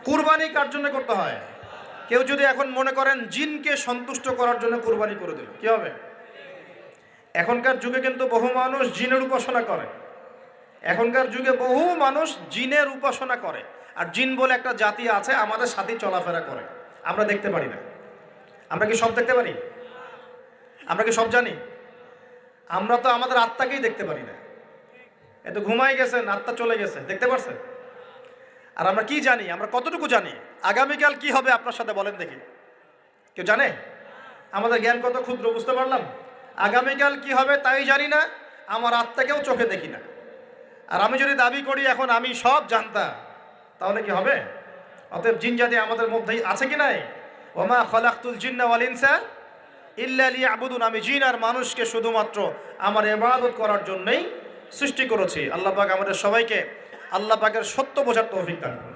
কুরবানি কার জন্য করতে হয়? কেউ যদি এখন মনে করেন জিনকে সন্তুষ্ট করার জন্য কুরবানি করে দিল, কি হবে? এখনকার যুগে কিন্তু বহু মানুষ জিনের উপাসনা করে। এখনকার যুগে বহু মানুষ জিনের উপাসনা করে। আর জিন বলে একটা জাতি আছে, আমাদের সাথে চলাফেরা করে, আমরা দেখতে পারি না। আমরা কি সব দেখতে পারি? আমরা কি সব জানি? আমরা তো আমাদের আত্মাকেই দেখতে পারি না। এত ঘুমাই গেছেন, আত্মা চলে গেছে, দেখতে পারছেন? আর আমরা কি জানি? আমরা কতটুকু জানি আগামীকাল কি হবে আপনার সাথে, বলেন দেখি। কেউ জানে? আমাদের জ্ঞান কত ক্ষুদ্র, বুঝতে পারলাম। আগামীকাল কি হবে তাই জানি না, আমার আত্মাকেও চোখে দেখি না। আর আমি যদি দাবি করি এখন আমি সব জানতাম, তাহলে কি হবে? অতএব জিন জাতি আমাদের মধ্যেই আছে কি নাই? ওমা খলাকতুল জিন্না ওয়াল ইনসা ইল্লা লিয়াবুদুন, আমি জিন আর মানুষকে শুধুমাত্র আমার ইবাদত করার জন্যই সৃষ্টি করেছি। আল্লাহ পাক আমাদের সবাইকে আল্লাহ পাকের সত্য বোঝার তৌফিক দান করুন।